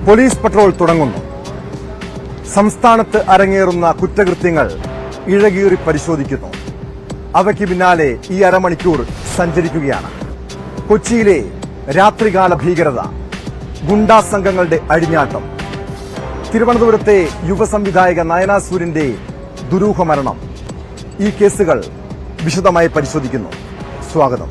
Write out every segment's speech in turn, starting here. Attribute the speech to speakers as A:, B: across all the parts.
A: Police patrol തുടങ്ങുന്നു. സംസ്ഥാനത്ത് അരങ്ങേറുന്ന കുറ്റകൃത്യങ്ങൾ ഇഴകീറി പരിശോധിക്കുന്നു. അവയ്ക്ക് പിന്നാലെ ഈ അരമണിക്കൂർ സഞ്ചരിക്കുകയാണ്. കൊച്ചിയിലെ രാത്രികാല ഭീകരത, ഗുണ്ടാ സംഘങ്ങളുടെ അഴിഞ്ഞാട്ടം, തിരുവനന്തപുരത്തെ യുവസംവിധായക നയന സൂര്യന്റെ ദുരൂഹ മരണം, ഈ കേസുകൾ വിശദമായി പരിശോധിക്കുന്നു. സ്വാഗതം.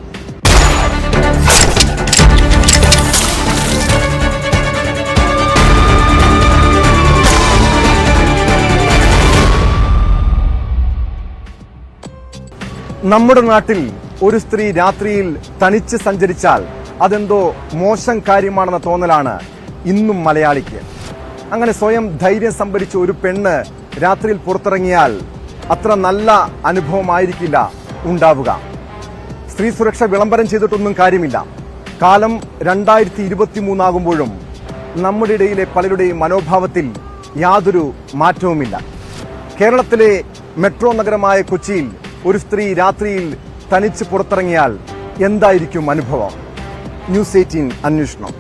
A: നമ്മുടെ നാട്ടിൽ ഒരു സ്ത്രീ രാത്രിയിൽ തനിച്ച് സഞ്ചരിച്ചാൽ അതെന്തോ മോശം കാര്യമാണെന്ന തോന്നലാണ് ഇന്നും മലയാളിക്ക്. അങ്ങനെ സ്വയം ധൈര്യം സംഭരിച്ച ഒരു പെണ്ണ് രാത്രിയിൽ പുറത്തിറങ്ങിയാൽ അത്ര നല്ല അനുഭവമായിരിക്കില്ല ഉണ്ടാവുക. സ്ത്രീ സുരക്ഷ വിളംബരം ചെയ്തിട്ടൊന്നും കാര്യമില്ല. കാലം 2023 ആകുമ്പോഴും നമ്മുടെ ഇടയിലെ പലരുടെയും മനോഭാവത്തിൽ യാതൊരു മാറ്റവുമില്ല. കേരളത്തിലെ മെട്രോ നഗരമായ കൊച്ചിയിൽ ഒരു സ്ത്രീ രാത്രിയിൽ തനിച്ച് പുറത്തിറങ്ങിയാൽ എന്തായിരിക്കും അനുഭവം? ന്യൂസ് 18 അന്വേഷണം.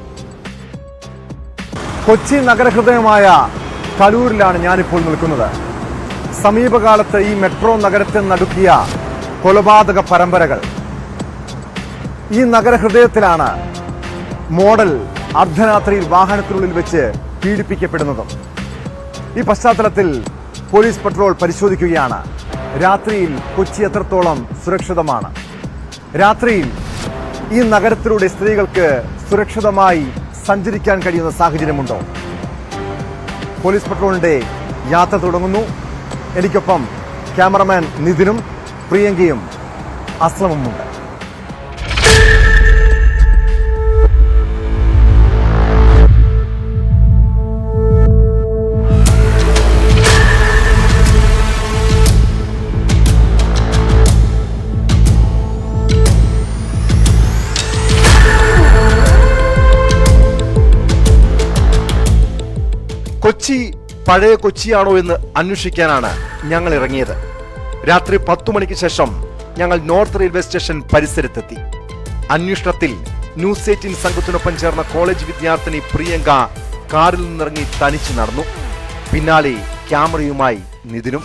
A: കൊച്ചി നഗരഹൃദയമായ കലൂരിലാണ് ഞാനിപ്പോൾ നിൽക്കുന്നത്. സമീപകാലത്ത് ഈ മെട്രോ നഗരത്തെ നടുക്കിയ കൊലപാതക പരമ്പരകൾ. ഈ നഗരഹൃദയത്തിലാണ് മോഡൽ അർദ്ധരാത്രിയിൽ വാഹനത്തിനുള്ളിൽ വെച്ച് പീഡിപ്പിക്കപ്പെടുന്നതും. ഈ പശ്ചാത്തലത്തിൽ പോലീസ് പട്രോൾ പരിശോധിക്കുകയാണ്. രാത്രിയിൽ കൊച്ചി എത്രത്തോളം സുരക്ഷിതമാണ്? രാത്രിയിൽ ഈ നഗരത്തിലൂടെ സ്ത്രീകൾക്ക് സുരക്ഷിതമായി സഞ്ചരിക്കാൻ കഴിയുന്ന സാഹചര്യമുണ്ടോ? പോലീസ് പട്രോളിന്റെ യാത്ര തുടങ്ങുന്നു. എനിക്കൊപ്പം ക്യാമറമാൻ നിതിനും പ്രിയങ്കയും അസ്ലമുമുണ്ട്. കൊച്ചി പഴയ കൊച്ചിയാണോ എന്ന് അന്വേഷിക്കാനാണ് ഞങ്ങൾ ഇറങ്ങിയത്. രാത്രി 10 മണിക്ക് ശേഷം ഞങ്ങൾ നോർത്ത് റെയിൽവേ സ്റ്റേഷൻ പരിസരത്തെത്തി. അന്വേഷണത്തിൽ ന്യൂസ് 18 സംഘത്തിനൊപ്പം ചേർന്ന കോളേജ് വിദ്യാർത്ഥിനി പ്രിയങ്ക കാറിൽ നിന്നിറങ്ങി തനിച്ച് നടന്നു. പിന്നാലെ ക്യാമറയുമായി നിതിനും.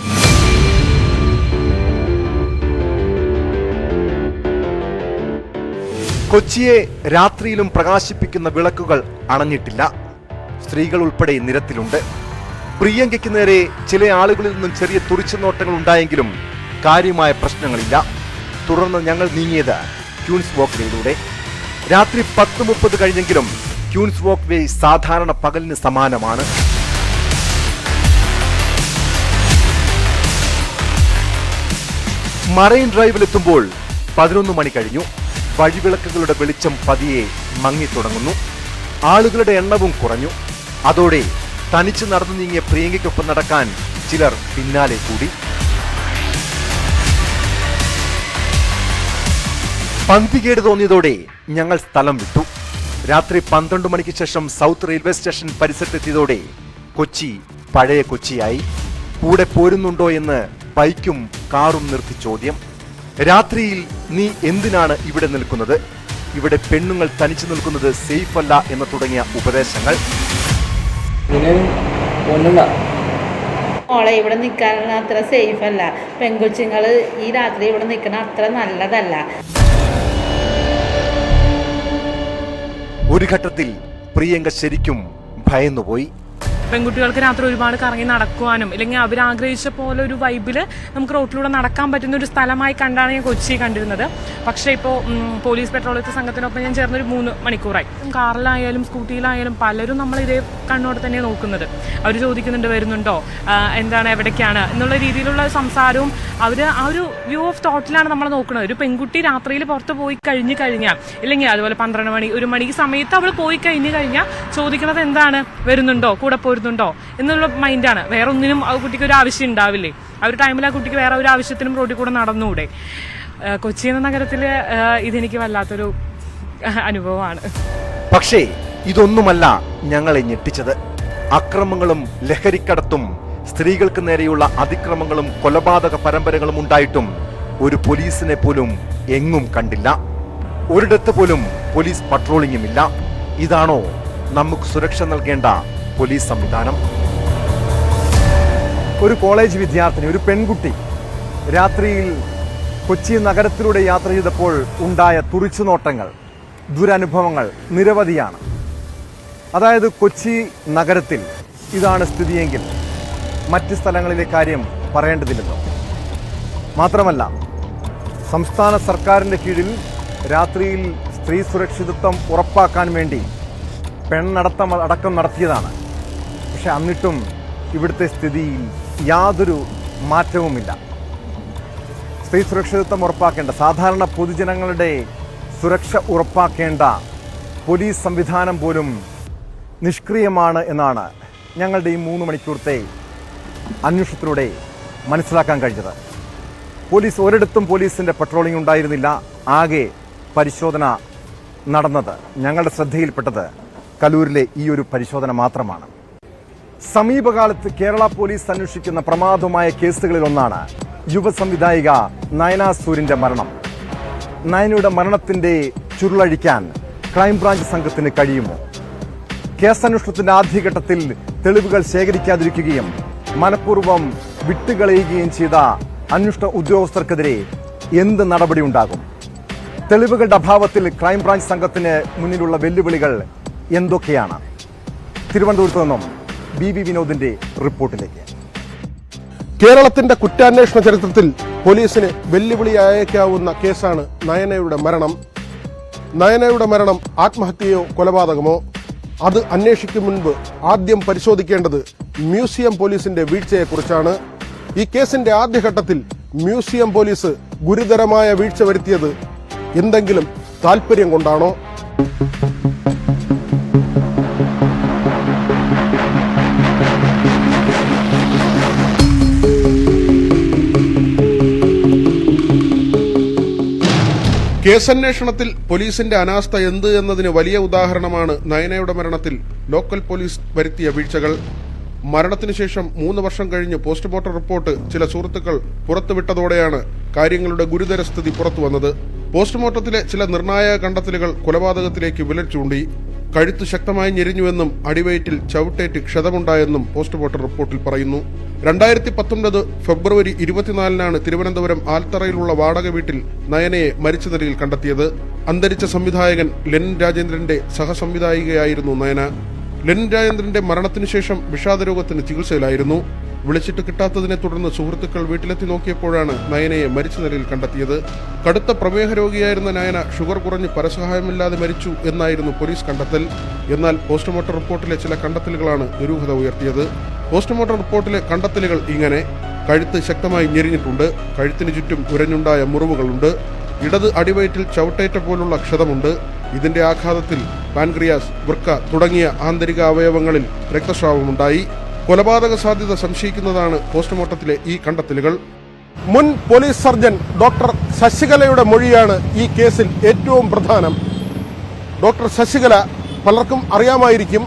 A: കൊച്ചിയെ രാത്രിയിലും പ്രകാശിപ്പിക്കുന്ന വിളക്കുകൾ അണഞ്ഞിട്ടില്ല. സ്ത്രീകൾ ഉൾപ്പെടെ നിരത്തിലുണ്ട്. പ്രിയങ്കയ്ക്ക് നേരെ ചില ആളുകളിൽ നിന്നും ചെറിയ തുറിച്ചുനോട്ടങ്ങൾ ഉണ്ടായെങ്കിലും കാര്യമായ പ്രശ്നങ്ങളില്ല. തുടർന്ന് ഞങ്ങൾ നീങ്ങിയത് ക്യൂൻസ് വാക്ക് വേയിലൂടെ. രാത്രി 10:30 കഴിഞ്ഞെങ്കിലും ക്യൂൻസ് വാക്ക് വേ സാധാരണ പകലിന് സമാനമാണ്. മറൈൻ ഡ്രൈവിലെത്തുമ്പോൾ 11 മണി കഴിഞ്ഞു. വഴിവിളക്കുകളുടെ വെളിച്ചം പതിയെ മങ്ങിത്തുടങ്ങുന്നു. ആളുകളുടെ എണ്ണവും കുറഞ്ഞു. അതോടെ തനിച്ച് നടന്നു നീങ്ങിയ പ്രിയങ്കയ്ക്കൊപ്പം നടക്കാൻ ചിലർ പിന്നാലെ കൂടി. പന്തികേട് തോന്നിയതോടെ ഞങ്ങൾ സ്ഥലം വിട്ടു. രാത്രി 12 മണിക്ക് ശേഷം സൗത്ത് റെയിൽവേ സ്റ്റേഷൻ പരിസരത്തെത്തിയതോടെ കൊച്ചി പഴയ കൊച്ചിയായി. കൂടെ പോരുന്നുണ്ടോ എന്ന് ബൈക്കും കാറും നിർത്തി ചോദ്യം. രാത്രിയിൽ നീ എന്തിനാണ് ഇവിടെ നിൽക്കുന്നത്? ഇവിടെ പെണ്ണുങ്ങൾ തനിച്ചു നിൽക്കുന്നത് സേഫ് അല്ല എന്ന് തുടങ്ങിയ ഉപദേശങ്ങൾ.
B: മോളെ ഇവിടെ നിൽക്കാൻ അത്ര സേഫ് അല്ല, പെൺകൊച്ചുങ്ങൾ ഈ രാത്രി ഇവിടെ നിൽക്കണ അത്ര നല്ലതല്ല.
A: ഒരു ഘട്ടത്തിൽ പ്രിയങ്ക ശരിക്കും ഭയന്നുപോയി.
C: പെൺകുട്ടികൾക്ക് രാത്രി ഒരുപാട് കറങ്ങി നടക്കുവാനും അല്ലെങ്കിൽ അവരാഗ്രഹിച്ച പോലെ ഒരു വൈബില് നമുക്ക് റോട്ടിലൂടെ നടക്കാൻ പറ്റുന്ന ഒരു സ്ഥലമായി കണ്ടാണ് ഞാൻ കൊച്ചി കണ്ടിരുന്നത്. പക്ഷേ ഇപ്പോൾ പോലീസ് പെട്രോളിയത്തെ സംഘത്തിനൊപ്പം ഞാൻ ചേർന്നൊരു 3 മണിക്കൂറായി. കാറിലായാലും സ്കൂട്ടിയിലായാലും പലരും നമ്മൾ ഇതേ കണ്ണോടെ തന്നെ നോക്കുന്നത്. അവർ ചോദിക്കുന്നുണ്ട് വരുന്നുണ്ടോ, എന്താണ്, എവിടേക്കാണ് എന്നുള്ള രീതിയിലുള്ള സംസാരവും അവർ ആ ഒരു വ്യൂ ഓഫ് തോട്ടിലാണ് നമ്മൾ നോക്കുന്നത്. ഒരു പെൺകുട്ടി രാത്രിയിൽ പുറത്ത് പോയി കഴിഞ്ഞാൽ ഇല്ലെങ്കിൽ അതുപോലെ 12 മണി 1 മണി സമയത്ത് അവൾ പോയി കഴിഞ്ഞാൽ ചോദിക്കുന്നത് എന്താണ്, വരുന്നുണ്ടോ, കൂടെ പോരുന്നുണ്ടോ എന്നുള്ള മൈൻഡാണ്. വേറെ ഒന്നിനും ആ കുട്ടിക്ക് ഒരു ആവശ്യം ഉണ്ടാവില്ലേ? ആ ഒരു ടൈമിൽ ആ കുട്ടിക്ക് വേറെ ഒരു ആവശ്യത്തിനും റോഡിൽ കൂടെ നടന്നുകൂടെ? കൊച്ചി എന്ന നഗരത്തിൽ ഇതെനിക്ക് വല്ലാത്തൊരു അനുഭവമാണ്.
A: പക്ഷേ ഇതൊന്നുമല്ല ഞങ്ങളെ ഞെട്ടിച്ചത്. അക്രമങ്ങളും ലഹരിക്കടത്തും സ്ത്രീകൾക്ക് നേരെയുള്ള അതിക്രമങ്ങളും കൊലപാതക പരമ്പരകളും ഉണ്ടായിട്ടും ഒരു പോലീസിനെ പോലും എങ്ങും കണ്ടില്ല. ഒരിടത്ത് പോലും പോലീസ് പട്രോളിംഗുമില്ല. ഇതാണോ നമുക്ക് സുരക്ഷ നൽകേണ്ട പോലീസ് സംവിധാനം. ഒരു കോളേജ് വിദ്യാർത്ഥിനി, ഒരു പെൺകുട്ടി രാത്രിയിൽ കൊച്ചി നഗരത്തിലൂടെ യാത്ര ചെയ്തപ്പോൾ ഉണ്ടായ തുറിച്ചുനോട്ടങ്ങൾ, ദുരനുഭവങ്ങൾ നിരവധിയാണ്. അതായത് കൊച്ചി നഗരത്തിൽ ഇതാണ് സ്ഥിതിയെങ്കിൽ മറ്റ് സ്ഥലങ്ങളിലെ കാര്യം പറയേണ്ടതില്ലല്ലോ. മാത്രമല്ല, സംസ്ഥാന സർക്കാരിൻ്റെ കീഴിൽ രാത്രിയിൽ സ്ത്രീ സുരക്ഷിതത്വം ഉറപ്പാക്കാൻ വേണ്ടി പെണ്ണടക്കം അടക്കം നടത്തിയതാണ്. പക്ഷെ എന്നിട്ടും ഇവിടുത്തെ സ്ഥിതിയിൽ യാതൊരു മാറ്റവുമില്ല. സ്ത്രീ സുരക്ഷിതത്വം ഉറപ്പാക്കേണ്ട, സാധാരണ പൊതുജനങ്ങളുടെ സുരക്ഷ ഉറപ്പാക്കേണ്ട പോലീസ് സംവിധാനം പോലും നിഷ്ക്രിയമാണ് എന്നാണ് ഞങ്ങളുടെ ഈ 3 മണിക്കൂറത്തെ അന്വേഷണത്തിലൂടെ മനസ്സിലാക്കാൻ കഴിഞ്ഞത്. ഒരിടത്തും പോലീസിൻ്റെ പട്രോളിംഗ് ഉണ്ടായിരുന്നില്ല. ആകെ പരിശോധന നടന്നത്, ഞങ്ങളുടെ ശ്രദ്ധയിൽപ്പെട്ടത് കലൂരിലെ ഈ ഒരു പരിശോധന മാത്രമാണ്. സമീപകാലത്ത് കേരള പോലീസ് അന്വേഷിക്കുന്ന പ്രമാദമായ കേസുകളിലൊന്നാണ് യുവ സംവിധായിക നയന സൂര്യന്റെ മരണം. നയനയുടെ മരണത്തിന്റെ ചുരുളഴിക്കാൻ ക്രൈംബ്രാഞ്ച് സംഘത്തിന് കഴിയുമോ? കേസന്വേഷണത്തിന്റെ ആദ്യഘട്ടത്തിൽ തെളിവുകൾ ശേഖരിക്കാതിരിക്കുകയും മനഃപൂർവ്വം വിട്ടുകളയുകയും ചെയ്ത അന്വേഷണ ഉദ്യോഗസ്ഥർക്കെതിരെ എന്ത് നടപടി ഉണ്ടാകും? തെളിവുകളുടെ അഭാവത്തിൽ ക്രൈംബ്രാഞ്ച് സംഘത്തിന് മുന്നിലുള്ള വെല്ലുവിളികൾ എന്തൊക്കെയാണ്? തിരുവനന്തപുരത്ത് നിന്നും BB വിനോദിന്റെ റിപ്പോർട്ടിലേക്ക്.
D: കേരളത്തിന്റെ കുറ്റാന്വേഷണ ചരിത്രത്തിൽ പോലീസിന് വെല്ലുവിളിയായേക്കാവുന്ന കേസാണ് നയനയുടെ മരണം. നയനയുടെ മരണം ആത്മഹത്യയോ കൊലപാതകമോ? അത് അന്വേഷിക്കും മുൻപ് ആദ്യം പരിശോധിക്കേണ്ടത് മ്യൂസിയം പോലീസിന്റെ വീഴ്ചയെക്കുറിച്ചാണ്. ഈ കേസിന്റെ ആദ്യഘട്ടത്തിൽ മ്യൂസിയം പോലീസ് ഗുരുതരമായ വീഴ്ച വരുത്തിയത് എന്തെങ്കിലും താല്പര്യം കൊണ്ടാണോ? കേസന്വേഷണത്തിൽ പോലീസിന്റെ അനാസ്ഥ എന്ത് എന്നതിന് വലിയ ഉദാഹരണമാണ് നയനയുടെ മരണത്തിൽ ലോക്കൽ പോലീസ് വരുത്തിയ വീഴ്ചകൾ. മരണത്തിനു ശേഷം 3 വർഷം കഴിഞ്ഞ് പോസ്റ്റ്മോർട്ടം റിപ്പോർട്ട് ചില സുഹൃത്തുക്കൾ പുറത്തുവിട്ടതോടെയാണ് കാര്യങ്ങളുടെ ഗുരുതരസ്ഥിതി പുറത്തുവന്നത്. പോസ്റ്റ്മോർട്ടത്തിലെ ചില നിർണായക കണ്ടെത്തലുകൾ കൊലപാതകത്തിലേക്ക് വിരൽ ചൂണ്ടി. കഴുത്ത് ശക്തമായി ഞെരിഞ്ഞുവെന്നും അടിവയറ്റിൽ ചവിട്ടേറ്റ് ക്ഷതമുണ്ടായെന്നും പോസ്റ്റ്മോർട്ടം റിപ്പോർട്ടിൽ പറയുന്നു. 2019 ഫെബ്രുവരി 24-നാണ് തിരുവനന്തപുരം ആൽത്തറയിലുള്ള വാടക വീട്ടിൽ നയനയെ മരിച്ച നിലയിൽ കണ്ടെത്തിയത്. അന്തരിച്ച സംവിധായകൻ ലെനിൻ രാജേന്ദ്രന്റെ സഹസംവിധായികയായിരുന്നു നയന. ലെനിൻ രാജേന്ദ്രന്റെ മരണത്തിനു ശേഷം വിഷാദരോഗത്തിന് ചികിത്സയിലായിരുന്നു. വിളിച്ചിട്ട് കിട്ടാത്തതിനെ തുടർന്ന് സുഹൃത്തുക്കൾ വീട്ടിലെത്തി നോക്കിയപ്പോഴാണ് നയനയെ മരിച്ച നിലയിൽ കണ്ടെത്തിയത്. കടുത്ത പ്രമേഹ രോഗിയായിരുന്ന നയന ഷുഗർ കുറഞ്ഞ് പരസഹായമില്ലാതെ മരിച്ചു എന്നായിരുന്നു പോലീസ് കണ്ടെത്തൽ. എന്നാൽ പോസ്റ്റ്മോർട്ടം റിപ്പോർട്ടിലെ ചില കണ്ടെത്തലുകളാണ് ദുരൂഹത ഉയർത്തിയത്. പോസ്റ്റ്മോർട്ടം റിപ്പോർട്ടിലെ കണ്ടെത്തലുകൾ ഇങ്ങനെ: കഴുത്ത് ശക്തമായി ഞെരിഞ്ഞിട്ടുണ്ട്, കഴുത്തിന് ചുറ്റും ഉരഞ്ഞുണ്ടായ മുറിവുകളുണ്ട്, ഇടത് അടിവയറ്റിൽ ചവിട്ടേറ്റ പോലുള്ള ക്ഷതമുണ്ട്. ഇതിന്റെ ആഘാതത്തിൽ പാൻക്രിയാസ്, വൃക്ക തുടങ്ങിയ ആന്തരിക അവയവങ്ങളിൽ രക്തസ്രാവമുണ്ടായി. കൊലപാതക സാധ്യത സംശയിക്കുന്നതാണ് പോസ്റ്റ്മോർട്ടത്തിലെ ഈ കണ്ടെത്തലുകൾ. മുൻ പോലീസ് സർജൻ ഡോക്ടർ ശശികലയുടെ മൊഴിയാണ് ഈ കേസിൽ ഏറ്റവും പ്രധാനം. ഡോക്ടർ ശശികല പലർക്കും അറിയാമായിരിക്കും.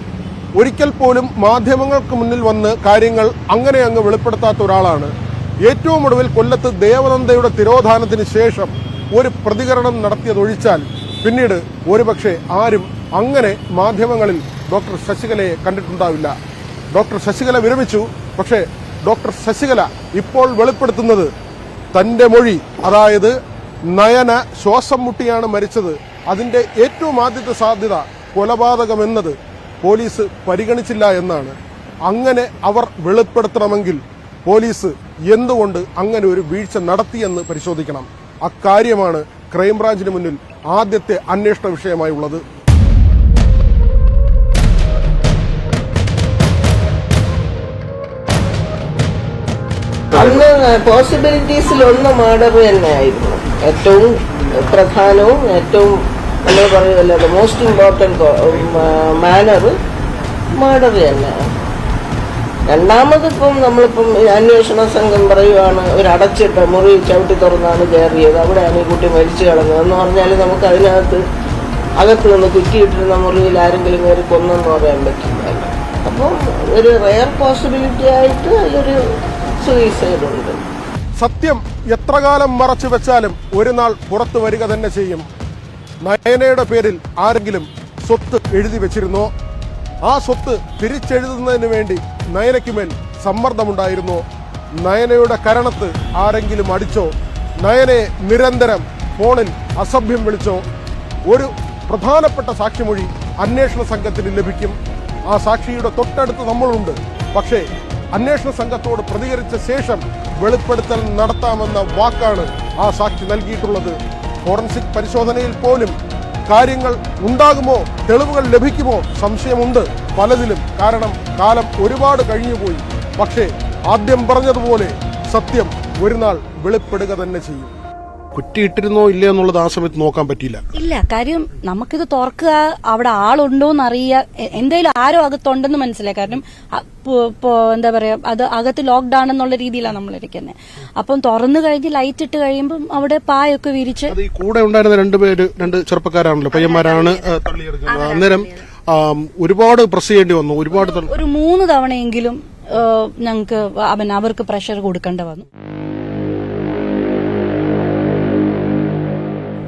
D: ഒരിക്കൽ പോലും മാധ്യമങ്ങൾക്ക് മുന്നിൽ വന്ന് കാര്യങ്ങൾ അങ്ങനെ അങ്ങ് വെളിപ്പെടുത്താത്ത ഒരാളാണ്. ഏറ്റവും ഒടുവിൽ കൊല്ലത്ത് ദേവനന്ദയുടെ തിരോധാനത്തിന് ശേഷം ഒരു പ്രതികരണം നടത്തിയതൊഴിച്ചാൽ പിന്നീട് ഒരുപക്ഷെ ആരും അങ്ങനെ മാധ്യമങ്ങളിൽ ഡോക്ടർ ശശികലയെ കണ്ടിട്ടുണ്ടാവില്ല. ഡോക്ടർ ശശികല വിരമിച്ചു. പക്ഷേ ഡോക്ടർ ശശികല ഇപ്പോൾ വെളിപ്പെടുത്തുന്നത് തന്റെ മൊഴി, അതായത് നയന ശ്വാസം മുട്ടിയാണ് മരിച്ചത്, അതിന്റെ ഏറ്റവും ആദ്യത്തെ സാധ്യത കൊലപാതകമെന്നത് പോലീസ് പരിഗണിച്ചില്ല എന്നാണ്. അങ്ങനെ അവർ വെളിപ്പെടുത്തണമെങ്കിൽ പോലീസ് എന്തുകൊണ്ട് അങ്ങനെ ഒരു വീഴ്ച നടത്തിയെന്ന് പരിശോധിക്കണം. അക്കാര്യമാണ് ക്രൈംബ്രാഞ്ചിന് മുന്നിൽ ആദ്യത്തെ അന്വേഷണ വിഷയമായി ഉള്ളത്.
E: അന്ന് പോസിബിലിറ്റീസിലൊന്ന് മർഡർ തന്നെയായിരുന്നു. ഏറ്റവും പ്രധാനവും ഏറ്റവും നമ്മൾ പറയുമല്ലോ മോസ്റ്റ് ഇമ്പോർട്ടൻറ്റ് മാനർ മർഡർ തന്നെയാണ്. രണ്ടാമതിപ്പം നമ്മളിപ്പം അന്വേഷണ സംഘം പറയുവാണ് ഒരു അടച്ചിട്ട മുറി ചവിട്ടി തുറന്നാണ് കയറിയത്, അവിടെയാണ് ഈ കുട്ടി മരിച്ചു കിടന്നത് എന്ന് പറഞ്ഞാൽ നമുക്ക് അതിനകത്ത് അകത്ത് നിന്ന് കുറ്റിയിട്ടിരുന്ന മുറിയിൽ ആരെങ്കിലും കയറി കൊന്നെന്ന് പറയാൻ പറ്റില്ല. അപ്പം ഒരു റെയർ പോസിബിലിറ്റി ആയിട്ട് അതിലൊരു സൂയിസൈഡ് ഉണ്ട്.
D: സത്യം എത്ര കാലം മറച്ചു വെച്ചാലും ഒരു നാൾ പുറത്തു വരിക തന്നെ ചെയ്യും. നയനയുടെ പേരിൽ ആരെങ്കിലും സ്വത്ത് എഴുതി വെച്ചിരുന്നോ? ആ സ്വത്ത് തിരിച്ചെഴുതുന്നതിന് വേണ്ടി നയനയ്ക്കുമേൽ സമ്മർദ്ദമുണ്ടായിരുന്നോ? നയനയുടെ കരണത്ത് ആരെങ്കിലും അടിച്ചോ? നയനയെ നിരന്തരം ഫോണിൽ അസഭ്യം വിളിച്ചോ? ഒരു പ്രധാനപ്പെട്ട സാക്ഷിമൊഴി അന്വേഷണ സംഘത്തിന് ലഭിക്കും. ആ സാക്ഷിയുടെ തൊട്ടടുത്ത് നമ്മളുണ്ട്. പക്ഷേ അന്വേഷണ സംഘത്തോട് പ്രതികരിച്ച ശേഷം വെളിപ്പെടുത്തൽ നടത്താമെന്ന വാക്കാണ് ആ സാക്ഷി നൽകിയിട്ടുള്ളത്. ഫോറൻസിക് പരിശോധനയിൽ പോലും കാര്യങ്ങൾ ഉണ്ടാകുമോ, തെളിവുകൾ ലഭിക്കുമോ സംശയമുണ്ട് പലതിലും. കാരണം കാലം ഒരുപാട് കഴിഞ്ഞുപോയി. പക്ഷേ ആദ്യം പറഞ്ഞതുപോലെ സത്യം ഒരു നാൾ വെളിപ്പെടുക തന്നെ ചെയ്യും. കുറ്റിയിട്ടിരുന്നോ ഇല്ല എന്നുള്ളത് ആ സമയത്ത് നോക്കാൻ പറ്റിയില്ല.
F: ഇല്ല, കാര്യം നമുക്കിത് തുറക്കുക, അവിടെ ആളുണ്ടോന്ന് അറിയുക, എന്തായാലും ആരോ അകത്തുണ്ടെന്ന് മനസ്സിലായി. കാരണം എന്താ പറയാ, അത് അകത്ത് ലോക്ക്ഡൌൺ എന്നുള്ള രീതിയിലാണ് നമ്മൾ ഇരിക്കുന്നത്. അപ്പം തുറന്നു കഴിഞ്ഞ് ലൈറ്റ് ഇട്ട് കഴിയുമ്പോൾ അവിടെ പായൊക്കെ വിരിച്ച്.
D: ഈ കൂടെ ഉണ്ടായിരുന്ന രണ്ട് ചെറുപ്പക്കാരാണല്ലോ, പയ്യന്മാരാണ് തള്ളിയെടുക്കുന്നത്. അന്നേരം ഒരുപാട് പ്രസ് ചെയ്യേണ്ടി വന്നു. ഒരു
F: 3 തവണയെങ്കിലും ഞങ്ങൾക്ക് അവർക്ക് പ്രഷർ കൊടുക്കേണ്ടി വന്നു.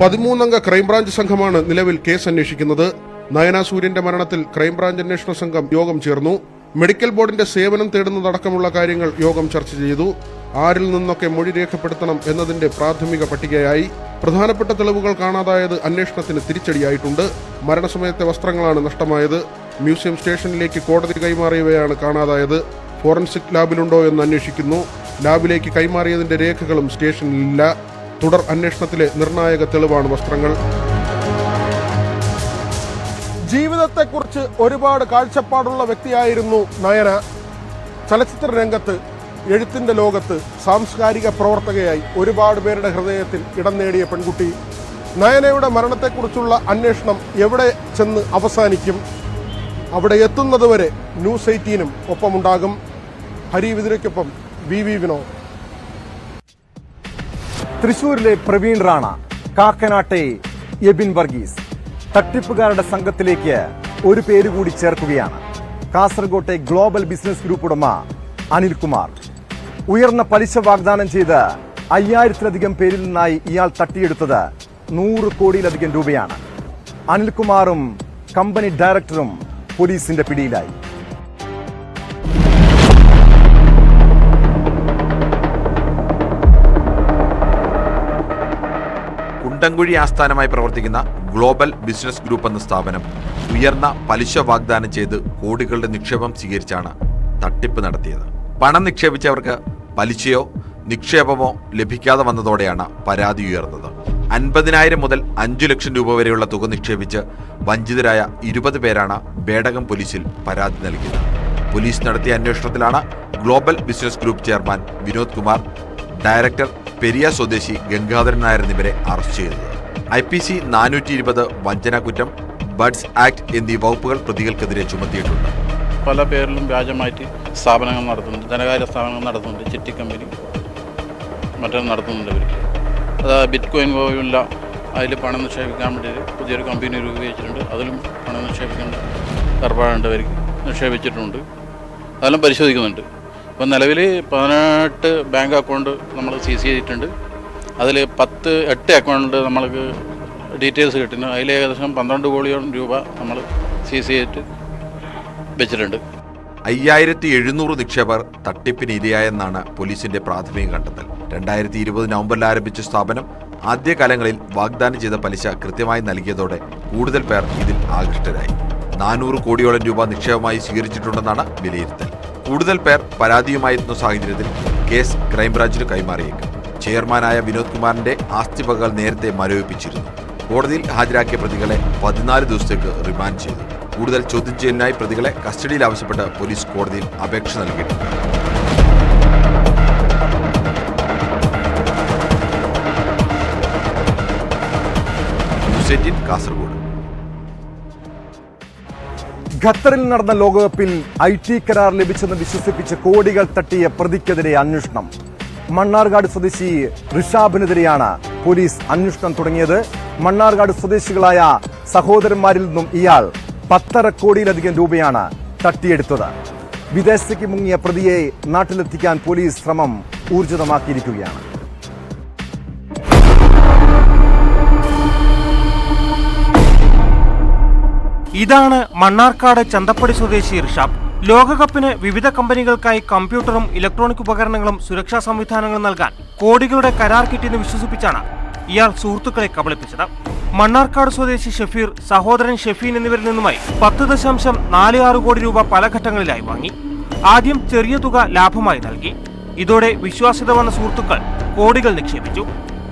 D: 13-അംഗ ക്രൈംബ്രാഞ്ച് സംഘമാണ് നിലവിൽ കേസ് അന്വേഷിക്കുന്നത്. നയന സൂര്യന്റെ മരണത്തിൽ ക്രൈംബ്രാഞ്ച് അന്വേഷണ സംഘം യോഗം ചേർന്നു. മെഡിക്കൽ ബോർഡിന്റെ സേവനം തേടുന്നതടക്കമുള്ള കാര്യങ്ങൾ യോഗം ചർച്ച ചെയ്തു. ആരിൽ നിന്നൊക്കെ മൊഴി രേഖപ്പെടുത്തണം എന്നതിന്റെ പ്രാഥമിക പട്ടികയായി. പ്രധാനപ്പെട്ട തെളിവുകൾ കാണാതായത് അന്വേഷണത്തിന് തിരിച്ചടിയായിട്ടുണ്ട്. മരണസമയത്തെ വസ്ത്രങ്ങളാണ് നഷ്ടമായത്. മ്യൂസിയം സ്റ്റേഷനിലേക്ക് കോടതി കൈമാറിയവയാണ് കാണാതായത്. ഫോറൻസിക് ലാബിലുണ്ടോ എന്ന് അന്വേഷിക്കുന്നു. ലാബിലേക്ക് കൈമാറിയതിന്റെ രേഖകളും സ്റ്റേഷനിലില്ല. തുടർ അന്വേഷണത്തിലെ നിർണായക തെളിവാണ് വസ്ത്രങ്ങൾ. ജീവിതത്തെക്കുറിച്ച് ഒരുപാട് കാഴ്ചപ്പാടുള്ള വ്യക്തിയായിരുന്നു നയന. ചലച്ചിത്ര രംഗത്ത്, എഴുത്തിന്റെ ലോകത്ത് സാംസ്കാരിക പ്രവർത്തകയായി ഒരുപാട് പേരുടെ ഹൃദയത്തിൽ ഇടം നേടിയ പെൺകുട്ടി. നയനയുടെ മരണത്തെക്കുറിച്ചുള്ള അന്വേഷണം എവിടെ ചെന്ന് അവസാനിക്കും? അവിടെ എത്തുന്നതുവരെ ന്യൂസ് 18-നും ഒപ്പമുണ്ടാകും. ഹരി വിതുരയ്ക്കൊപ്പം വി വിനോദ്.
A: തൃശൂരിലെ പ്രവീൺ റാണ, കാക്കനാട്ടെ എബിൻ വർഗീസ് തട്ടിപ്പുകാരുടെ സംഘത്തിലേക്ക് ഒരു പേര് കൂടി ചേർക്കുകയാണ്. കാസർകോട്ടെ ഗ്ലോബൽ ബിസിനസ് ഗ്രൂപ്പ് ഉടമ അനിൽകുമാർ. ഉയർന്ന പലിശ വാഗ്ദാനം ചെയ്ത് 5000-ലധികം പേരിൽ നിന്നായി ഇയാൾ തട്ടിയെടുത്തത് 100 കോടിയിലധികം രൂപയാണ്. അനിൽകുമാറും കമ്പനി ഡയറക്ടറും പോലീസിന്റെ പിടിയിലായി.
G: കുണ്ടംകുഴി ആസ്ഥാനമായി പ്രവർത്തിക്കുന്ന ഗ്ലോബൽ ബിസിനസ് ഗ്രൂപ്പ് എന്ന സ്ഥാപനം ഉയർന്ന പലിശ വാഗ്ദാനം ചെയ്ത് കോടികളുടെ നിക്ഷേപം സ്വീകരിച്ചാണ് തട്ടിപ്പ് നടത്തിയത്. പണം നിക്ഷേപിച്ചവർക്ക് പലിശയോ നിക്ഷേപമോ ലഭിക്കാതെ വന്നതോടെയാണ് പരാതി ഉയർന്നത്. 50,000 മുതൽ 5 ലക്ഷം രൂപ വരെയുള്ള തുക നിക്ഷേപിച്ച് വഞ്ചിതരായ 20 പേരാണ് ബേഡകം പോലീസിൽ പരാതി നൽകിയത്. പോലീസ് നടത്തിയ അന്വേഷണത്തിലാണ് global business group chairman Vinod Kumar, director Periya സ്വദേശി ഗംഗാധരൻ നായർ എന്നിവരെ അറസ്റ്റ് ചെയ്തത്. IPC 420 വഞ്ചനാ കുറ്റം, ബഡ്സ് ആക്ട് എന്നീ വകുപ്പുകൾ പ്രതികൾക്കെതിരെ ചുമത്തിയിട്ടുണ്ട്.
H: പല പേരിലും വ്യാജമായിട്ട് സ്ഥാപനങ്ങൾ നടത്തുന്നുണ്ട്, ധനകാര്യ സ്ഥാപനങ്ങൾ നടത്തുന്നുണ്ട്, ചിട്ടി കമ്പനി മറ്റൊന്ന് നടത്തുന്നുണ്ട്. ഇവർ അത് ബിറ്റ് കോയിൻ പോലുള്ള അതിൽ പണം നിക്ഷേപിക്കാൻ വേണ്ടി പുതിയൊരു കമ്പനി രൂപീകരിച്ചിട്ടുണ്ട്. അതിലും പണം നിക്ഷേപിക്കേണ്ട ഏർപ്പാടുണ്ട്, അവർക്ക് നിക്ഷേപിച്ചിട്ടുണ്ട്. അതെല്ലാം പരിശോധിക്കുന്നുണ്ട്. ഇപ്പം നിലവിൽ 18 ബാങ്ക് അക്കൗണ്ട് നമ്മൾ സീസ് ചെയ്തിട്ടുണ്ട്. അതിൽ 8 അക്കൗണ്ട് നമ്മൾക്ക് ഡീറ്റെയിൽസ് കിട്ടുന്നു. അതിൽ ഏകദേശം 12 കോടിയോളം രൂപ നമ്മൾ സീസ് ചെയ്തിട്ട് വെച്ചിട്ടുണ്ട്.
G: 5700 നിക്ഷേപർ തട്ടിപ്പിന് ഇരയായെന്നാണ് പോലീസിന്റെ പ്രാഥമിക കണ്ടെത്തൽ. 2020 നവംബറിൽ ആരംഭിച്ച സ്ഥാപനം ആദ്യകാലങ്ങളിൽ വാഗ്ദാനം ചെയ്ത പലിശ കൃത്യമായി നൽകിയതോടെ കൂടുതൽ പേർ ഇതിൽ ആകൃഷ്ടരായി. 400 കോടിയോളം രൂപ നിക്ഷേപമായി സ്വീകരിച്ചിട്ടുണ്ടെന്നാണ് വിലയിരുത്തൽ. കൂടുതൽ പേർ പരാതിയുമായി എത്തുന്ന സാഹചര്യത്തിൽ കേസ് ക്രൈംബ്രാഞ്ചിന് കൈമാറിയേക്കും. ചെയർമാനായ വിനോദ് കുമാറിന്റെ ആസ്തിവകകൾ നേരത്തെ മരവിപ്പിച്ചിരുന്നു. കോടതിയിൽ ഹാജരാക്കിയ പ്രതികളെ 14 ദിവസത്തേക്ക് റിമാൻഡ് ചെയ്തു. കൂടുതൽ ചോദ്യം ചെയ്യലിനായി പ്രതികളെ കസ്റ്റഡിയിൽ ആവശ്യപ്പെട്ട് പോലീസ് കോടതിയിൽ അപേക്ഷ നൽകിയിട്ടുണ്ട്. ന്യൂസ് 18 കാസർഗോഡ്.
A: ഖത്തറിൽ നടന്ന ലോകകപ്പിൽ IT കരാർ ലഭിച്ചെന്ന് വിശ്വസിപ്പിച്ച് കോടികൾ തട്ടിയ പ്രതിക്കെതിരെ അന്വേഷണം. മണ്ണാർക്കാട് സ്വദേശി ഋഷാബിനെതിരെയാണ് പോലീസ് അന്വേഷണം തുടങ്ങിയത്. മണ്ണാർക്കാട് സ്വദേശികളായ സഹോദരന്മാരിൽ നിന്നും ഇയാൾ 10.5 കോടിയിലധികം രൂപയാണ് തട്ടിയെടുത്തത്. വിദേശത്തേക്ക് മുങ്ങിയ പ്രതിയെ നാട്ടിലെത്തിക്കാൻ പോലീസ് ശ്രമം ഊർജിതമാക്കിയിരിക്കുകയാണ്.
I: ഇതാണ് മണ്ണാർക്കാട് ചന്തപ്പടി സ്വദേശി ഇർഷാദ്. ലോകകപ്പിന് വിവിധ കമ്പനികൾക്കായി കമ്പ്യൂട്ടറും ഇലക്ട്രോണിക് ഉപകരണങ്ങളും സുരക്ഷാ സംവിധാനങ്ങളും നൽകാൻ കോടികളുടെ കരാർ കിട്ടിയെന്ന് വിശ്വസിപ്പിച്ചാണ് ഇയാൾ സുഹൃത്തുക്കളെ കബളിപ്പിച്ചത്. മണ്ണാർക്കാട് സ്വദേശി ഷഫീർ, സഹോദരൻ ഷെഫീൻ എന്നിവരിൽ നിന്നുമായി 10.46 കോടി രൂപ പല ഘട്ടങ്ങളിലായി വാങ്ങി. ആദ്യം ചെറിയ തുക ലാഭമായി നൽകി. ഇതോടെ വിശ്വാസ്യത വന്ന സുഹൃത്തുക്കൾ കോടികൾ നിക്ഷേപിച്ചു.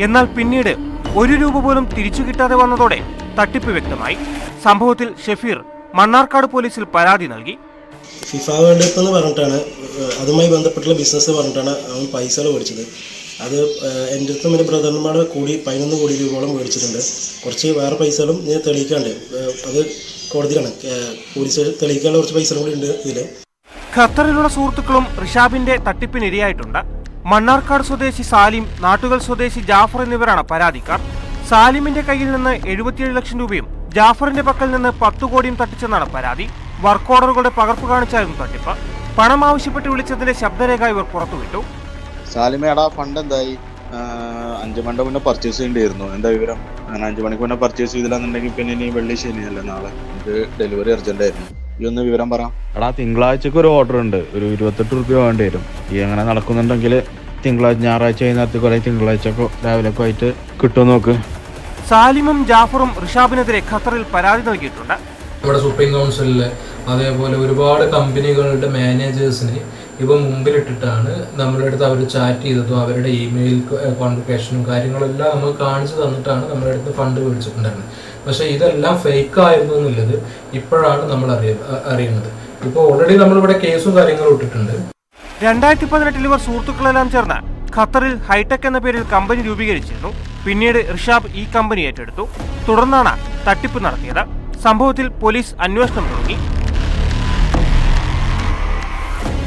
I: എന്നാൽ പിന്നീട് 1 രൂപ പോലും തിരിച്ചു കിട്ടാതെ വന്നതോടെ തട്ടിപ്പ് വ്യക്തമായി. സംഭവത്തിൽ ഷഫീർ മണ്ണാർക്കാട് പോലീസിൽ പരാതി നൽകി.
J: ഫിഫ വേൾഡ് കപ്പ് എന്ന് പറഞ്ഞിട്ടാണ്, അതുമായി ബന്ധപ്പെട്ടുള്ള ബിസിനസ് പറഞ്ഞിട്ടാണ് അവൻ പൈസകൾ മേടിച്ചത്. അത് എൻ്റെ അടുത്തും എൻ്റെ ബ്രദറിനുമാട് കൂടി 11 കോടി രൂപയോളം മേടിച്ചിട്ടുണ്ട്. കുറച്ച് വേറെ പൈസകളും ഞാൻ തെളിയിക്കാണ്ട്, അത് കോടതിയിലാണ്, പോലീസ് തെളിയിക്കാനുള്ള കുറച്ച് പൈസകളും കൂടി ഉണ്ട് ഇതിൽ.
I: ഖത്തറിലുള്ള സുഹൃത്തുക്കളും റിഷാബിന്റെ തട്ടിപ്പിനിരയായിട്ടുണ്ട്. മണ്ണാർക്കാട് സ്വദേശി സാലിം, നാട്ടുകൽ സ്വദേശി ജാഫർ എന്നിവരാണ് പരാതിക്കാർ. സാലിമിന്റെ കയ്യിൽ നിന്ന് 77 ലക്ഷം രൂപയും ജാഫറിന്റെ പക്കൽ നിന്ന് 10 കോടിയും തട്ടിച്ചെന്നാണ് പരാതി. വർക്ക് ഓർഡറുകളുടെ പകർപ്പ് കാണിച്ചായിരുന്നു തട്ടിപ്പ്. പണം ആവശ്യപ്പെട്ട് വിളിച്ചതിന്റെ ശബ്ദരേഖ ഇവർ പുറത്തുവിട്ടു.
K: സാലിമേടാ ഫണ്ട് എന്തായി? 5 മണി മുന്നേ പർച്ചേസ് ചെയ്യേണ്ടിയിരുന്നു. എന്താ വിവരം? ഞാൻ 5 മണിക്ക് മുന്നേ പർച്ചേസ് ചെയ്തില്ലാന്നുണ്ടെങ്കിൽ പിന്നെ ഇനി വെള്ളി ശനിയല്ലേ നാളെ, എനിക്ക് ഡെലിവറി അർജന്റ് ആയിരുന്നു. ഈ ഒന്ന് വിവരം പറ. എടാ, തിങ്കളാഴ്ചക്ക് ഒരു ഓർഡർ ഉണ്ട്, ഒരു 28 രൂപ വേണ്ടി വരും. ഈ എങ്ങനെ നടക്കുന്നുണ്ടെങ്കിൽ തിങ്കളാഴ്ച, ഞായറാഴ്ച കഴിഞ്ഞാൽ കുറെ തിങ്കളാഴ്ചക്കോ രാവിലെക്കോ ആയിട്ട് കിട്ടുമോ നോക്ക്.
I: സാലിമും ജാഫറും റിഷാബിനെതിരെ ഖത്തറിൽ പരാതി നൽകിയിട്ടുണ്ട്.
L: നമ്മുടെ സുപ്രീം കൗൺസിലില് അതേപോലെ ഒരുപാട് കമ്പനികളുടെ മാനേജേഴ്സിനെ ഇവ മുമ്പിലിട്ടിട്ടാണ് നമ്മുടെ അടുത്ത് അവർ ചാറ്റ് ചെയ്തതും അവരുടെ ഇമെയിൽ കോൺവെക്കേഷനും കാര്യങ്ങളെല്ലാം നമുക്ക് കാണിച്ചു തന്നിട്ടാണ് നമ്മുടെ അടുത്ത് ഫണ്ട് മേടിച്ചിട്ടുണ്ടായിരുന്നത്. പക്ഷേ ഇതെല്ലാം ഫേക്ക് ആയിരുന്നു എന്നുള്ളത് ഇപ്പോഴാണ് നമ്മൾ അറിയുന്നത്. ഇപ്പോൾ ഓൾറെഡി നമ്മളിവിടെ കേസും കാര്യങ്ങളും ഇട്ടിട്ടുണ്ട്.
I: 2018 ഇവർ സുഹൃത്തുക്കളെല്ലാം ചേർന്ന് ഖത്തറിൽ ഹൈടെക് എന്ന പേരിൽ കമ്പനി രൂപീകരിച്ചിരുന്നു. പിന്നീട് റിഷാബ് ഈ കമ്പനി ഏറ്റെടുത്തു. തുടർന്നാണ് തട്ടിപ്പ് നടത്തിയത്. സംഭവത്തിൽ പോലീസ് അന്വേഷണം തുടങ്ങി.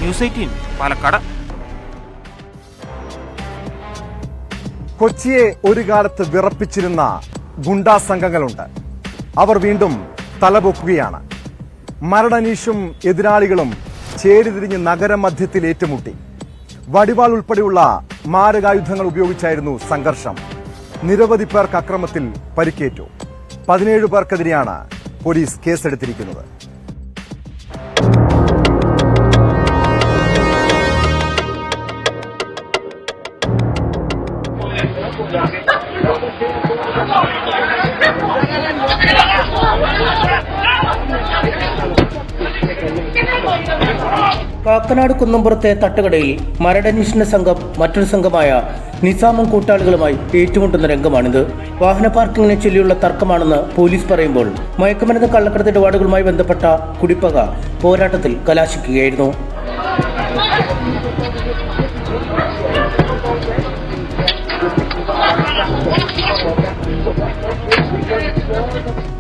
I: ന്യൂസ് 18 പാലക്കാട്.
A: കൊച്ചിയെ ഒരു കാലത്ത് വിറപ്പിച്ചിരുന്ന ഗുണ്ടാ സംഘങ്ങളുണ്ട്. അവർ വീണ്ടും തലപൊക്കുകയാണ്. മരണനീഷും എതിരാളികളും ചേരിതിരിഞ്ഞ് നഗരമധ്യത്തിൽ ഏറ്റുമുട്ടി. വടിവാൾ ഉൾപ്പെടെയുള്ള മാരകായുധങ്ങൾ ഉപയോഗിച്ചായിരുന്നു സംഘർഷം. നിരവധി പേർക്ക് അക്രമത്തിൽ പരിക്കേറ്റു. 17 പേർക്കെതിരെയാണ് പോലീസ് കേസെടുത്തിരിക്കുന്നത്.
M: കാക്കനാട് കുന്നംപുറത്തെ തട്ടുകടയിൽ മരടനീഷിന്റെ സംഘം മറ്റൊരു സംഘമായ നിസാമും കൂട്ടാളികളുമായി ഏറ്റുമുട്ടുന്ന രംഗമാണിത്. വാഹന പാർക്കിങ്ങിനെ ചൊല്ലിയുള്ള തർക്കമാണെന്ന് പോലീസ് പറയുമ്പോൾ മയക്കുമരുന്ന് കള്ളക്കടത്ത് ഇടപാടുകളുമായി ബന്ധപ്പെട്ട കുടിപ്പക പോരാട്ടത്തിൽ കലാശിക്കുകയായിരുന്നു.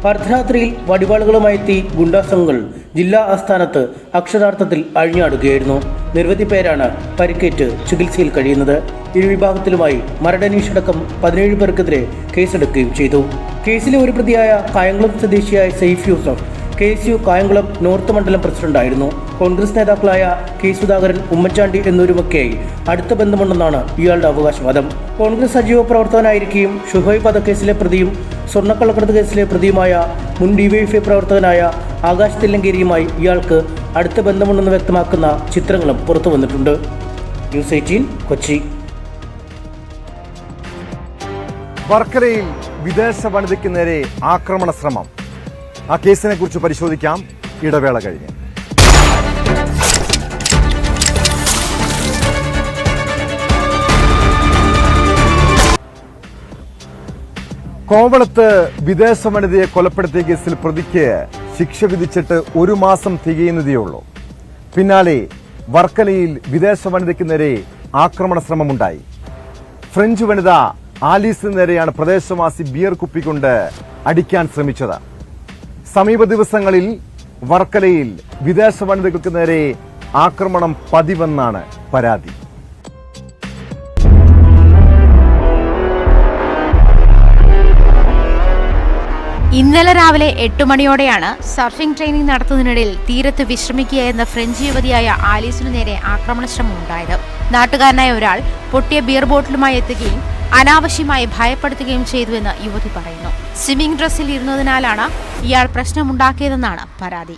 M: അർദ്ധരാത്രിയിൽ വടിവാളുകളുമായി എത്തി ഗുണ്ടാസംഘങ്ങൾ ജില്ലാ ആസ്ഥാനത്ത് അക്ഷരാർത്ഥത്തിൽ അഴിഞ്ഞാടുകയായിരുന്നു. നിരവധി പേരാണ് പരിക്കേറ്റ് ചികിത്സയിൽ കഴിയുന്നത്. ഇരു വിഭാഗത്തിലുമായി മരടനീഷ് അടക്കം 17 പേർക്കെതിരെ കേസെടുക്കുകയും ചെയ്തു. കേസിലെ ഒരു പ്രതിയായ കായംകുളം സ്വദേശിയായ സെയ്ഫ് യൂസഫ് KSU കായംകുളം നോർത്ത് മണ്ഡലം പ്രസിഡന്റായിരുന്നു. കോൺഗ്രസ് നേതാക്കളായ K സുധാകരൻ, ഉമ്മൻചാണ്ടി എന്നിവരുമൊക്കെയായി അടുത്ത ബന്ധമുണ്ടെന്നാണ് ഇയാളുടെ അവകാശവാദം. കോൺഗ്രസ് സജീവ പ്രവർത്തകനായിരിക്കുകയും ഷുഹൈബ് വധക്കേസിലെ പ്രതിയും സ്വർണ്ണക്കള്ളക്കടത്ത് കേസിലെ പ്രതിയുമായ മുൻ DYFI പ്രവർത്തകനായ ആകാശ് തില്ലങ്കേരിയുമായി ഇയാൾക്ക് അടുത്ത ബന്ധമുണ്ടെന്ന് വ്യക്തമാക്കുന്ന ചിത്രങ്ങളും പുറത്തു വന്നിട്ടുണ്ട്. ന്യൂസ് 18 കൊച്ചി.
A: വർക്കലയിൽ വിദേശ വനിതയ്ക്ക് നേരെ ആക്രമണ ശ്രമം. ആ കേസിനെ കുറിച്ച് പരിശോധിക്കാം ഇടവേള കഴിഞ്ഞ്. കോവളത്ത് വിദേശ വനിതയെ കൊലപ്പെടുത്തിയ കേസിൽ പ്രതിക്ക് ശിക്ഷ വിധിച്ചിട്ട് 1 മാസം തികയുന്നതേയുള്ളൂ. പിന്നാലെ വർക്കലയിൽ വിദേശ വനിതയ്ക്ക് നേരെ ആക്രമണ ശ്രമമുണ്ടായി. ഫ്രഞ്ച് വനിത ആലീസിന് നേരെയാണ് പ്രദേശവാസി ബിയർ കുപ്പിക്കൊണ്ട് അടിക്കാൻ ശ്രമിച്ചത്. സമീപ ദിവസങ്ങളിൽ വർക്കലയിൽ വിദേശ വനിതകൾക്ക് നേരെ ആക്രമണം പതിവെന്നാണ് പരാതി.
N: ഇന്നലെ രാവിലെ 8 മണിയോടെയാണ് സർഫിംഗ് ട്രെയിനിങ് നടത്തുന്നതിനിടയിൽ തീരത്ത് വിശ്രമിക്കുകയായിരുന്ന ഫ്രഞ്ച് യുവതിയായ ആലീസിനു നേരെ ആക്രമണ ശ്രമം ഉണ്ടായത്. നാട്ടുകാരനായ ഒരാൾ പൊട്ടിയ ബിയർ ബോട്ടിലുമായി എത്തുകയും അനാവശ്യമായി ഭയപ്പെടുത്തുകയും ചെയ്തുവെന്ന് യുവതി പറയുന്നു. സ്വിമ്മിംഗ് ഡ്രസ്സിൽ ഇരുന്നതിനാലാണ് ഇയാൾ പ്രശ്നമുണ്ടാക്കിയതെന്നാണ് പരാതി.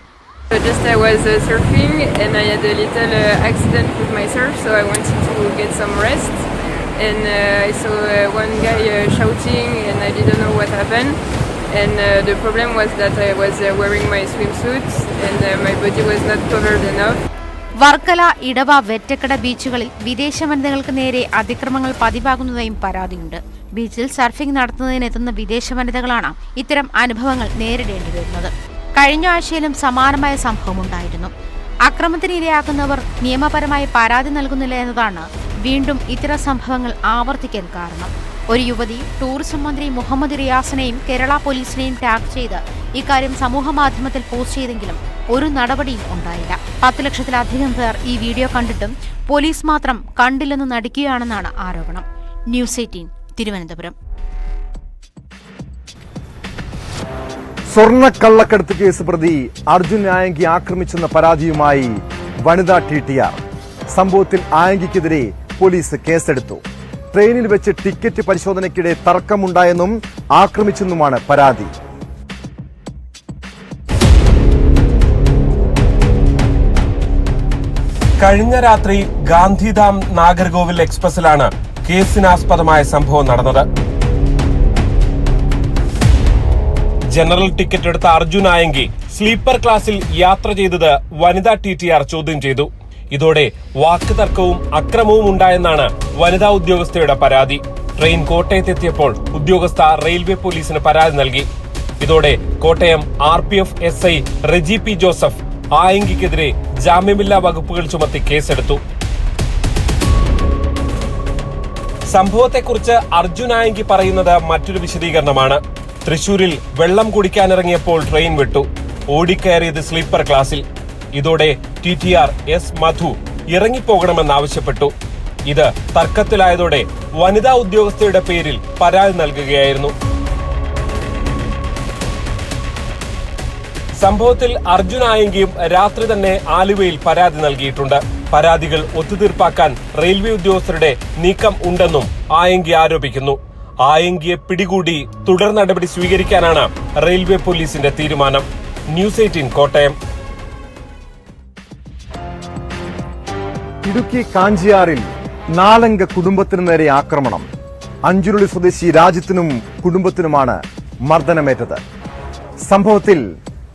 O: Just I was surfing and I had a little accident with my surf, so I wanted to get some rest. And I saw one guy shouting and I didn't know what happened. And the problem was that I was wearing my swimsuit and my body was not covered enough.
N: Varkala, ഇടവ, വെറ്റക്കട ബീച്ചുകളിൽ വിദേശ വനിതകൾക്ക് നേരെ അതിക്രമങ്ങൾ പതിവാകുന്നതായും പരാതിയുണ്ട്. ബീച്ചിൽ surfing നടത്തുന്നതിനെത്തുന്ന വിദേശ വനിതകളാണ് ഇത്തരം അനുഭവങ്ങൾ നേരിടേണ്ടി വരുന്നത്. കഴിഞ്ഞ ആഴ്ചയിലും സമാനമായ സംഭവമുണ്ടായിരുന്നു. അക്രമത്തിന് ഇരയാക്കുന്നവർ നിയമപരമായി പരാതി നൽകുന്നില്ല എന്നതാണ് വീണ്ടും ഇത്തരം സംഭവങ്ങൾ ആവർത്തിക്കാൻ കാരണം. ഒരു യുവതി ടൂറിസം മന്ത്രി മുഹമ്മദ് റിയാസിനെയും കേരള പോലീസിനെയും ടാഗ് ചെയ്ത് ഇക്കാര്യം സമൂഹമാധ്യമത്തിൽ പോസ്റ്റ് ചെയ്തെങ്കിലും ഒരു നടപടിയും ഉണ്ടായില്ല. 10 ലക്ഷത്തിലധികം പേർ ഈ വീഡിയോ കണ്ടിട്ടും പോലീസ് മാത്രം കണ്ടില്ലെന്ന് നടിക്കുകയാണെന്നാണ് ആരോപണം. ന്യൂസ് 18 തിരുവനന്തപുരം.
A: സ്വർണ്ണക്കള്ളക്കടത്ത് കേസ് പ്രതി അർജുൻ ആയങ്കി ആക്രമിച്ചെന്ന പരാതിയുമായി വനിതാ TTR. സംഭവത്തിൽ ആയങ്കിക്കെതിരെ പോലീസ് കേസെടുത്തു. ട്രെയിനിൽ വെച്ച് ടിക്കറ്റ് പരിശോധനയ്ക്കിടെ തർക്കമുണ്ടായെന്നും ആക്രമിച്ചെന്നുമാണ് പരാതി.
P: കഴിഞ്ഞ രാത്രി ഗാന്ധിധാം നാഗർകോവിൽ എക്സ്പ്രസിലാണ് കേസിനാസ്പദമായ സംഭവം നടന്നത്. ജനറൽ ടിക്കറ്റ് എടുത്ത അർജുൻ ആയങ്കി സ്ലീപ്പർ ക്ലാസ്സിൽ യാത്ര ചെയ്തത് വനിതാ TTR ചോദ്യം ചെയ്തു. ഇതോടെ വാക്കുതർക്കവും അക്രമവും ഉണ്ടായെന്നാണ് വനിതാ ഉദ്യോഗസ്ഥയുടെ പരാതി. ട്രെയിൻ കോട്ടയത്തെത്തിയപ്പോൾ ഉദ്യോഗസ്ഥ റെയിൽവേ പോലീസിന് പരാതി നൽകി. ഇതോടെ Kottayam RPF SI Reji P. Joseph ആയങ്കിക്കെതിരെ ജാമ്യമില്ലാ വകുപ്പുകൾ ചുമത്തി കേസെടുത്തു. സംഭവത്തെക്കുറിച്ച് അർജുൻ ആയങ്കി പറയുന്നത് മറ്റൊരു വിശദീകരണമാണ്. തൃശൂരിൽ വെള്ളം കുടിക്കാനിറങ്ങിയപ്പോൾ ട്രെയിൻ വിട്ടു. ഓടിക്കയറിയത് സ്ലീപ്പർ ക്ലാസ്സിൽ. ഇതോടെ TTR S. മധു ഇറങ്ങിപ്പോകണമെന്നാവശ്യപ്പെട്ടു. ഇത് തർക്കത്തിലായതോടെ വനിതാ ഉദ്യോഗസ്ഥയുടെ പേരിൽ പരാതി നൽകുകയായിരുന്നു. സംഭവത്തിൽ അർജുൻ ആയങ്കിയും രാത്രി തന്നെ ആലുവയിൽ പരാതി നൽകിയിട്ടുണ്ട്. പരാതികൾ ഒത്തുതീർപ്പാക്കാൻ റെയിൽവേ ഉദ്യോഗസ്ഥരുടെ നീക്കം ഉണ്ടെന്നും ആയങ്കി ആരോപിക്കുന്നു. ആയങ്കിയെ പിടികൂടി തുടർ നടപടി സ്വീകരിക്കാനാണ് റെയിൽവേ പോലീസിന്റെ തീരുമാനം. ന്യൂസ് 18 കോട്ടയം.
A: ഇടുക്കി കാഞ്ചിയാറിൽ 4 അംഗ കുടുംബത്തിനു നേരെ ആക്രമണം. അഞ്ചുരുളി സ്വദേശി രാജിത്തിനും കുടുംബത്തിനുമാണ് മർദ്ദനമേറ്റത്. സംഭവത്തിൽ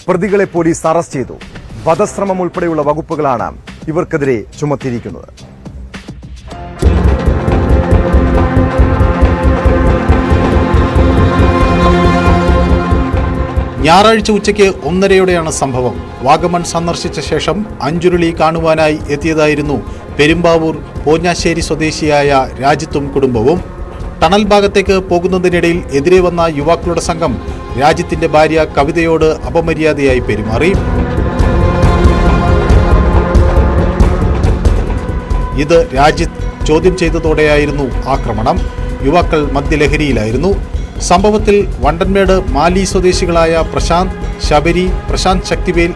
A: പ്രതികളെ പോലീസ് അറസ്റ്റ് ചെയ്തു. വധശ്രമം ഉൾപ്പെടെയുള്ള വകുപ്പുകളാണ് ഇവർക്കെതിരെ ചുമത്തിയിരിക്കുന്നത്.
Q: ഞായറാഴ്ച ഉച്ചയ്ക്ക് 1:30യോടെയാണ് സംഭവം. വാഗമൺ സന്ദർശിച്ച ശേഷം അഞ്ചുരുളി കാണുവാനായി എത്തിയതായിരുന്നു പെരുമ്പാവൂർ പോഞ്ഞാശ്ശേരി സ്വദേശിയായ രാജിത്തും കുടുംബവും. ടണൽ ഭാഗത്തേക്ക് പോകുന്നതിനിടയിൽ എതിരെ വന്ന യുവാക്കളുടെ സംഘം രാജിത്തിന്റെ ഭാര്യ കവിതയോട് അപമര്യാദയായി പെരുമാറി. ഇത് രാജിത്ത് ചോദ്യം ചെയ്തതോടെയായിരുന്നു ആക്രമണം. യുവാക്കൾ മദ്യലഹരിയിലായിരുന്നു. സംഭവത്തിൽ വണ്ടൻമേട് മാലി സ്വദേശികളായ പ്രശാന്ത്, ശബരി, പ്രശാന്ത് ശക്തിവേൽ,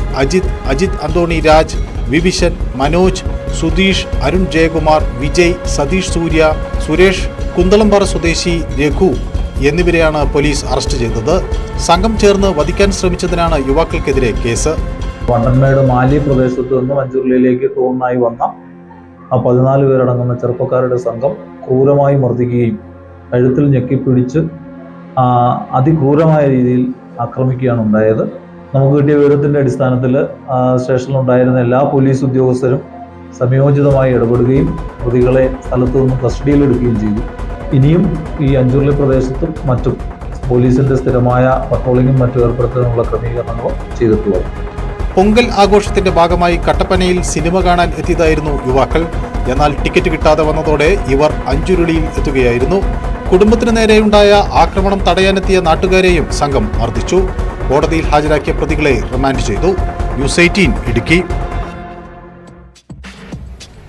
Q: അജിത് അന്തോണി രാജ്, വിഭിഷൻ, മനോജ്, സുധീഷ്, അരുൺ ജയകുമാർ, വിജയ്, സതീഷ് സൂര്യ, സുരേഷ്, കുന്തളംപാറ സ്വദേശി രഘു എന്നിവരെയാണ് പോലീസ് അറസ്റ്റ് ചെയ്തത്. സംഘം ചേർന്ന് വധിക്കാൻ ശ്രമിച്ചതിനാണ് യുവാക്കൾക്കെതിരെ കേസ്.
R: വണ്ടൻമേട് മാലി പ്രദേശത്ത് നിന്നും അഞ്ചുരുളിയിലേക്ക് ടൂറിനായി വന്ന 14 പേരടങ്ങുന്ന ചെറുപ്പക്കാരുടെ സംഘം ക്രൂരമായി മർദ്ദിക്കുകയും കഴുത്തിൽ ഞെക്കിപ്പിടിച്ച് അതിക്രൂരമായ രീതിയിൽ ആക്രമിക്കുകയാണ് ഉണ്ടായത്. നമുക്ക് കിട്ടിയ വിവരത്തിൻ്റെ അടിസ്ഥാനത്തിൽ സ്റ്റേഷനിലുണ്ടായിരുന്ന എല്ലാ പോലീസ് ഉദ്യോഗസ്ഥരും സംയോജിതമായി ഇടപെടുകയും പ്രതികളെ സ്ഥലത്തു നിന്നും കസ്റ്റഡിയിലെടുക്കുകയും ചെയ്തു. ഇനിയും ഈ അഞ്ചുരുളി പ്രദേശത്തും മറ്റും പോലീസിന്റെ സ്ഥിരമായ പട്രോളിങ്ങും മറ്റും ഏർപ്പെടുത്താനുള്ള ക്രമീകരണങ്ങളും ചെയ്തിട്ടുള്ളത്.
Q: പൊങ്കൽ ആഘോഷത്തിന്റെ ഭാഗമായി കട്ടപ്പനയിൽ സിനിമ കാണാൻ എത്തിയതായിരുന്നു യുവാക്കൾ. എന്നാൽ ടിക്കറ്റ് കിട്ടാതെ വന്നതോടെ ഇവർ അഞ്ചുരുളിയിൽ എത്തുകയായിരുന്നു. കുടുംബത്തിനു നേരെയുണ്ടായ ആക്രമണം തടയാനെത്തിയ നാട്ടുകാരെയും സംഘം മർദ്ദിച്ചു. കോടതിയിൽ ഹാജരാക്കിയ പ്രതികളെ റിമാൻഡ് ചെയ്തു. ന്യൂസ് 18 ഇടുക്കി.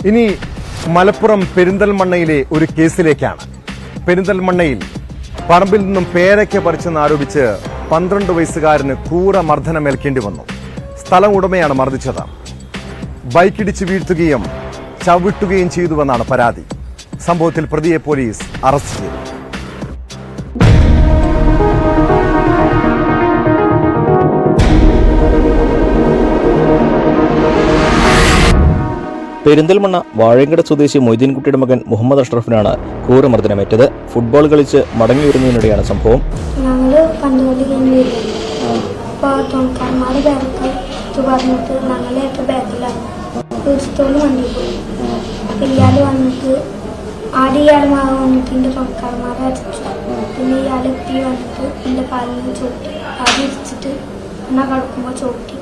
A: ഇനി മലപ്പുറം പെരിന്തൽമണ്ണയിലെ ഒരു കേസിലേക്കാണ്. പെരിന്തൽമണ്ണയിൽ പറമ്പിൽ നിന്നും പേരയ്ക്ക പറിച്ചെന്നാരോപിച്ച് 12 വയസ്സുകാരന് ക്രൂരമർദ്ദനമേൽക്കേണ്ടി വന്നു. സ്ഥലം ഉടമയാണ് മർദ്ദിച്ചത്. ബൈക്കിടിച്ച് വീഴ്ത്തുകയും ചവിട്ടുകയും ചെയ്തുവെന്നാണ് പരാതി. സംഭവത്തിൽ പ്രതിയെ പോലീസ് അറസ്റ്റ് ചെയ്തു.
S: പെരിന്തൽമണ്ണ വാഴയങ്കട സ്വദേശി മൊയ്തീൻകുട്ടിയുടെ മകൻ മുഹമ്മദ് അഷ്റഫിനാണ് ക്രൂരമർദ്ദനമേറ്റത്. ഫുട്ബോൾ കളിച്ച് മടങ്ങി വരുന്നതിനിടെയാണ് സംഭവം.
T: ഞങ്ങള് പണ്ടുകളി കഴിഞ്ഞിരുന്നു. അപ്പോൾ തോൺക്കാരന്മാരുടെ ബാഗ് പറഞ്ഞിട്ട് ഞങ്ങളെയൊക്കെ ബാഗിലാണ് തീർച്ചയായിട്ടും വണ്ടി പോയി. ഇയാൾ വന്നിട്ട് ആദ്യം ഇയാൾ വന്നിട്ട് എൻ്റെ തോൺക്കാരന്മാരെ അടിച്ചു. പിന്നെ ഇയാൾ എത്തി വന്നിട്ട് എൻ്റെ കാലിൽ ചോട്ടി ആദ്യം ഇടിച്ചിട്ട് എന്നാൽ കിടക്കുമ്പോൾ ചോട്ടി.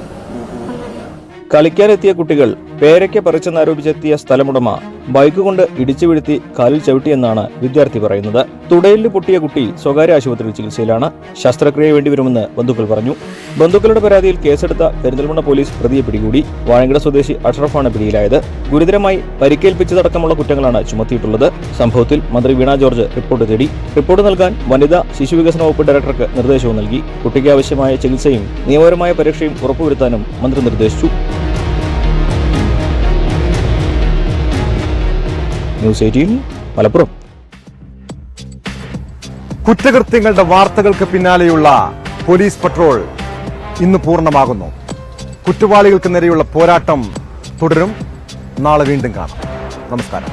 S: കളിക്കാനെത്തിയ കുട്ടികൾ പേരയ്ക്ക പറിച്ചെന്നാരോപിച്ചെത്തിയ സ്ഥലമുടമ ബൈക്ക് കൊണ്ട് ഇടിച്ചു വീഴ്ത്തി കാലിൽ ചവിട്ടിയെന്നാണ് വിദ്യാർത്ഥി പറയുന്നത്. തുടയിലിൽ പൊട്ടിയ കുട്ടി സ്വകാര്യ ആശുപത്രിയിൽ ചികിത്സയിലാണ്. ശസ്ത്രക്രിയ വേണ്ടിവരുമെന്ന് ബന്ധുക്കൾ പറഞ്ഞു. ബന്ധുക്കളുടെ പരാതിയിൽ കേസെടുത്ത പെരിന്തൽമണ്ണ പോലീസ് പ്രതിയെ പിടികൂടി. വാഴയങ്കട സ്വദേശി അഷ്റഫാണ് പിടിയിലായത്. ഗുരുതരമായി പരിക്കേൽപ്പിച്ചതടക്കമുള്ള കുറ്റങ്ങളാണ് ചുമത്തിയിട്ടുള്ളത്. സംഭവത്തിൽ മന്ത്രി വീണ ജോർജ് റിപ്പോർട്ട് തേടി. റിപ്പോർട്ട് നൽകാൻ വനിതാ ശിശുവികസന വകുപ്പ് ഡയറക്ടർക്ക് നിർദ്ദേശവും നൽകി. കുട്ടിക്ക് ആവശ്യമായ ചികിത്സയും നിയമപരമായ പരീക്ഷയും ഉറപ്പുവരുത്താനും മന്ത്രി നിർദ്ദേശിച്ചു. ന്യൂസ് 18 മലപ്പുറം.
A: കുറ്റകൃത്യങ്ങളുടെ വാർത്തകൾക്ക് പിന്നാലെയുള്ള പോലീസ് പട്രോൾ ഇന്ന് പൂർണ്ണമാകുന്നു. കുറ്റവാളികൾക്ക് നേരെയുള്ള പോരാട്ടം തുടരും. നാളെ വീണ്ടും കാണാം. നമസ്കാരം.